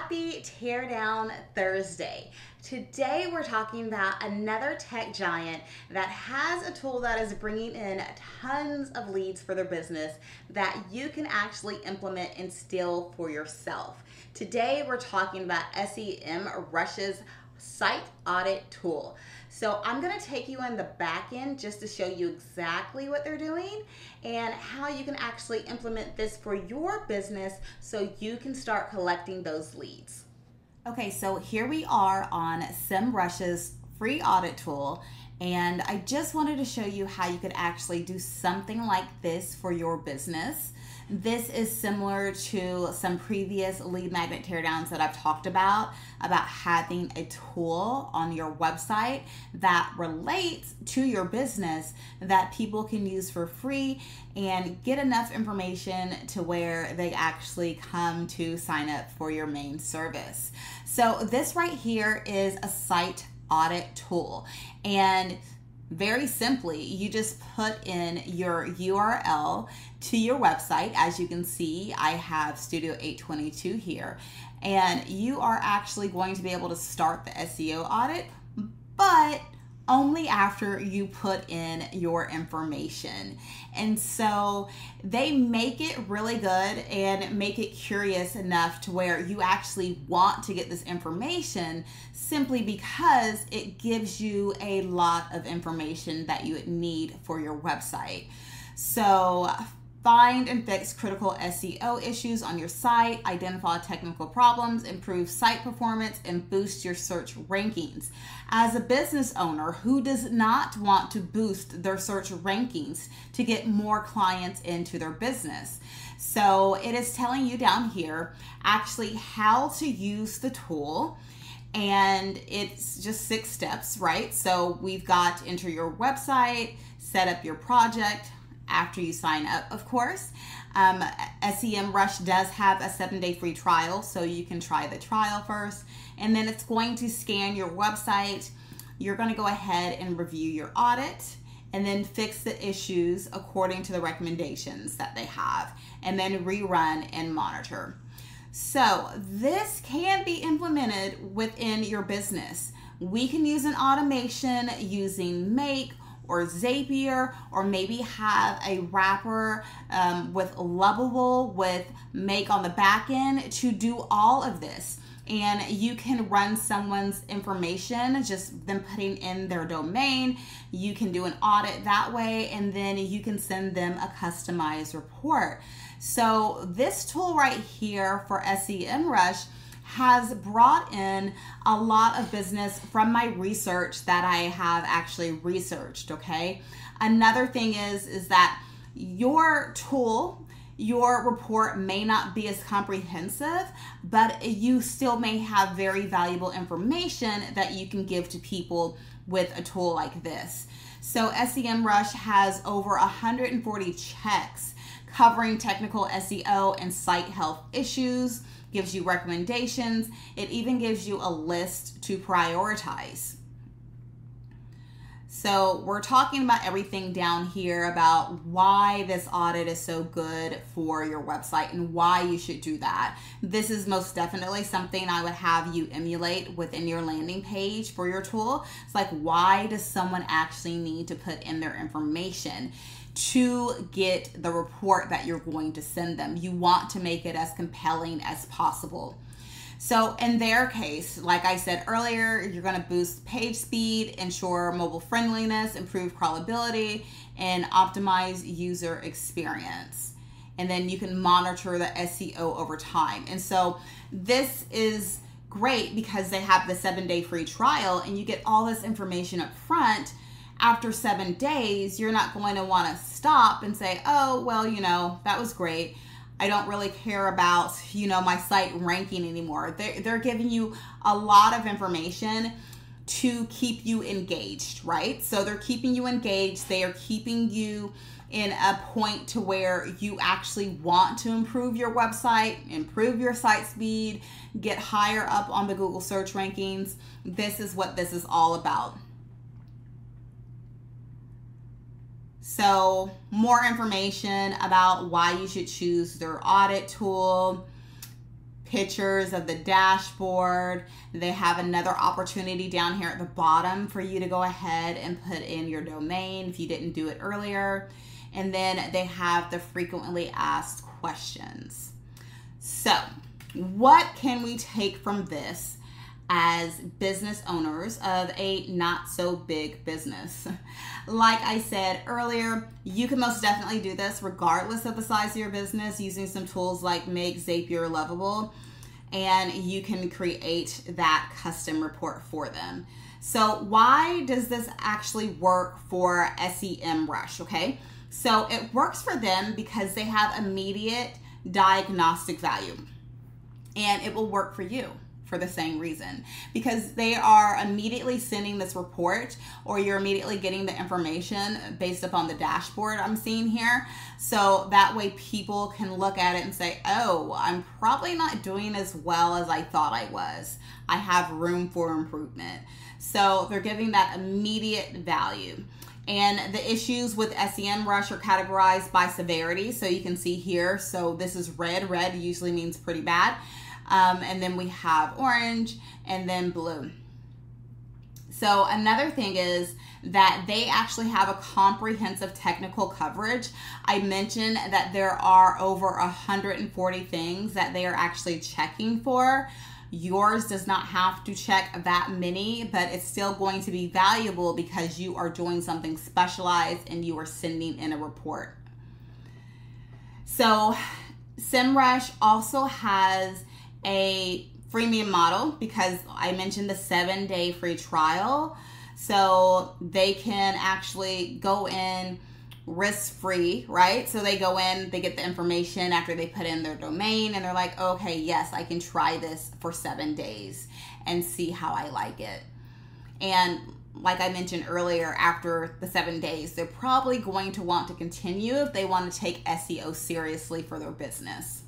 Happy Teardown Thursday. Today we're talking about another tech giant that has a tool that is bringing in tons of leads for their business that you can actually implement and steal for yourself. Today we're talking about SEMrush's site audit tool. So I'm going to take you on the back end just to show you exactly what they're doing and how you can actually implement this for your business so you can start collecting those leads. Okay, so here we are on SEMrush's free audit tool, and I just wanted to show you how you could actually do something like this for your business. This is similar to some previous lead magnet teardowns that I've talked about having a tool on your website that relates to your business that people can use for free and get enough information to where they actually come to sign up for your main service. So this right here is a site audit tool, and very simply, you just put in your URL to your website. As you can see, I have Studio 822 here, and you are actually going to be able to start the SEO audit, but only after you put in your information. And so they make it really good and make it curious enough to where you actually want to get this information simply because it gives you a lot of information that you would need for your website. So find and fix critical SEO issues on your site, identify technical problems, improve site performance, and boost your search rankings. As a business owner, who does not want to boost their search rankings to get more clients into their business? So it is telling you down here actually how to use the tool, and it's just 6 steps, right? So we've got enter your website, set up your project, after you sign up, of course. SEMrush does have a 7-day free trial, so you can try the trial first, and then it's going to scan your website. You're going to go ahead and review your audit and then fix the issues according to the recommendations that they have, and then rerun and monitor. So this can be implemented within your business. We can use an automation using Make or Zapier, or maybe have a wrapper with Lovable with Make on the back end to do all of this. And you can run someone's information, just them putting in their domain. You can do an audit that way, and then you can send them a customized report. So this tool right here for SEMrush has brought in a lot of business from my research that I have actually researched, okay? Another thing is that your tool, your report may not be as comprehensive, but you still may have very valuable information that you can give to people with a tool like this. So SEMrush has over 140 checks covering technical SEO and site health issues, gives you recommendations. It even gives you a list to prioritize. So we're talking about everything down here about why this audit is so good for your website and why you should do that. This is most definitely something I would have you emulate within your landing page for your tool. It's like, why does someone actually need to put in their information to get the report that you're going to send them? You want to make it as compelling as possible. So in their case, like I said earlier, you're going to boost page speed, ensure mobile friendliness, improve crawlability, and optimize user experience. And then you can monitor the SEO over time. And so this is great because they have the 7-day free trial, and you get all this information up front. After 7 days, you're not going to want to stop and say, oh, well, you know, that was great. I don't really care about, you know, my site ranking anymore. They're giving you a lot of information to keep you engaged, right? So they're keeping you engaged. They are keeping you in a point to where you actually want to improve your website, improve your site speed, get higher up on the Google search rankings. This is what this is all about. So more information about why you should choose their audit tool, pictures of the dashboard. They have another opportunity down here at the bottom for you to go ahead and put in your domain if you didn't do it earlier. And then they have the frequently asked questions. So what can we take from this as business owners of a not so big business? Like I said earlier, you can most definitely do this regardless of the size of your business using some tools like Make, Zapier, Lovable, and you can create that custom report for them. So why does this actually work for SEMrush? Okay, so it works for them because they have immediate diagnostic value, and it will work for you for the same reason, because they are immediately sending this report, or you're immediately getting the information based upon the dashboard I'm seeing here. So that way people can look at it and say, oh, I'm probably not doing as well as I thought I was. I have room for improvement. So they're giving that immediate value. And the issues with SEMrush are categorized by severity. So you can see here, so this is red. Red usually means pretty bad. And then we have orange and then blue. So another thing is that they actually have a comprehensive technical coverage. I mentioned that there are over 140 things that they are actually checking for. Yours does not have to check that many, but it's still going to be valuable because you are doing something specialized and you are sending in a report. So SEMrush also has a freemium model because I mentioned the 7-day free trial. So they can actually go in risk-free, right? So they go in, they get the information after they put in their domain, and they're like, okay, yes, I can try this for 7 days and see how I like it. And like I mentioned earlier, after the 7 days, they're probably going to want to continue if they want to take SEO seriously for their business.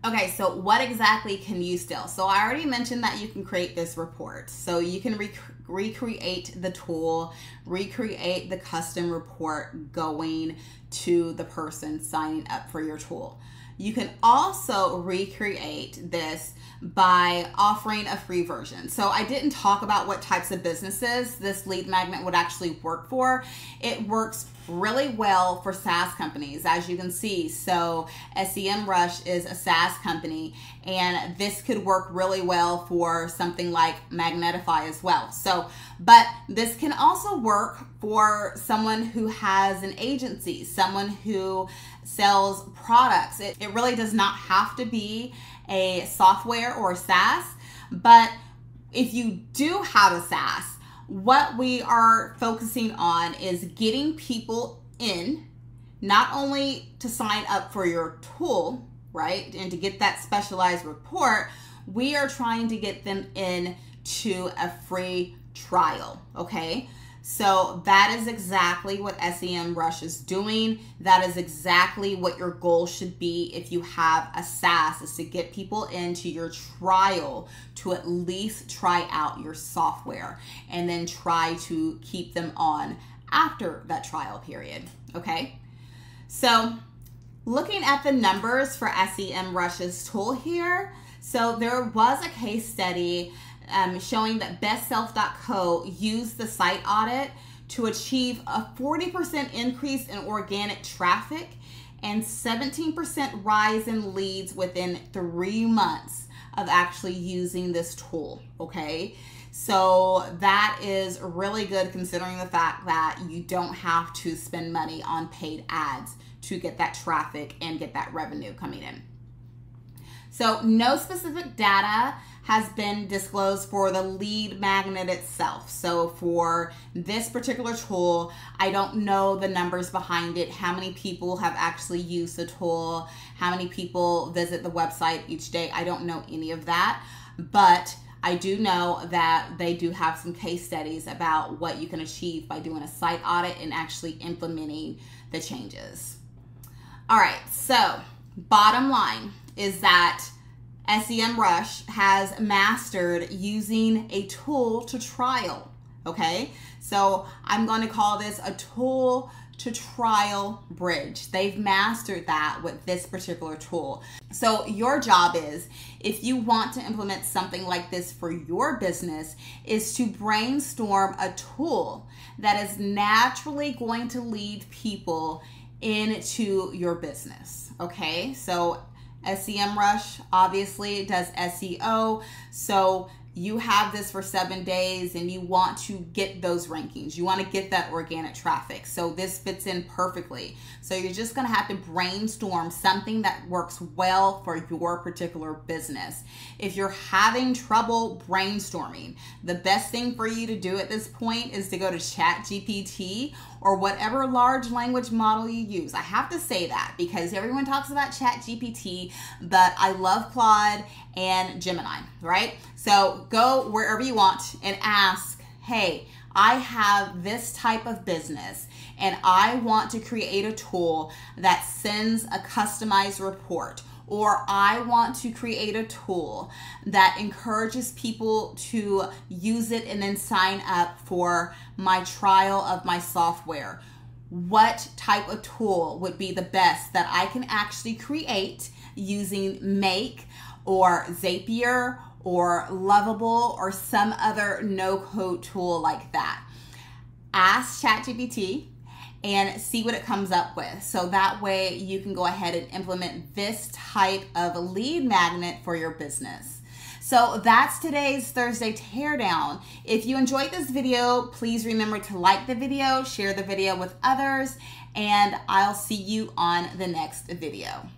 Okay, so what exactly can you still? So I already mentioned that you can create this report. So you can recreate the tool, recreate the custom report going to the person signing up for your tool. You can also recreate this by offering a free version. So I didn't talk about what types of businesses this lead magnet would actually work for. It works really well for SaaS companies, as you can see. So SEMrush is a SaaS company, and this could work really well for something like Magnetify as well. So, but this can also work for someone who has an agency, someone who sells products. It really does not have to be a software or a SaaS, but if you do have a SaaS, what we are focusing on is getting people in, not only to sign up for your tool, right, and to get that specialized report, we are trying to get them in to a free trial, okay? So that is exactly what SEMrush is doing. That is exactly what your goal should be if you have a SaaS, is to get people into your trial to at least try out your software and then try to keep them on after that trial period, okay? So looking at the numbers for SEMrush's tool here, so there was a case study showing that bestself.co used the site audit to achieve a 40% increase in organic traffic and 17% rise in leads within 3 months of actually using this tool, okay? So that is really good considering the fact that you don't have to spend money on paid ads to get that traffic and get that revenue coming in. So no specific data has been disclosed for the lead magnet itself. So for this particular tool, I don't know the numbers behind it, how many people have actually used the tool, how many people visit the website each day. I don't know any of that, but I do know that they do have some case studies about what you can achieve by doing a site audit and actually implementing the changes. All right, so bottom line is that SEMrush has mastered using a tool to trial, okay? So I'm going to call this a tool to trial bridge. They've mastered that with this particular tool. So your job is, if you want to implement something like this for your business, is to brainstorm a tool that is naturally going to lead people into your business. Okay, so SEMrush obviously does SEO. So you have this for 7 days and you want to get those rankings. You want to get that organic traffic. So this fits in perfectly. So you're just going to have to brainstorm something that works well for your particular business. If you're having trouble brainstorming, the best thing for you to do at this point is to go to ChatGPT or whatever large language model you use. I have to say that because everyone talks about ChatGPT, but I love Claude and Gemini, right? So go wherever you want and ask, hey, I have this type of business and I want to create a tool that sends a customized report, or I want to create a tool that encourages people to use it and then sign up for my trial of my software. What type of tool would be the best that I can actually create using Make or Zapier or Lovable or some other no-code tool like that? Ask ChatGPT and see what it comes up with. So that way you can go ahead and implement this type of lead magnet for your business. So that's today's Thursday Teardown. If you enjoyed this video, please remember to like the video, share the video with others, and I'll see you on the next video.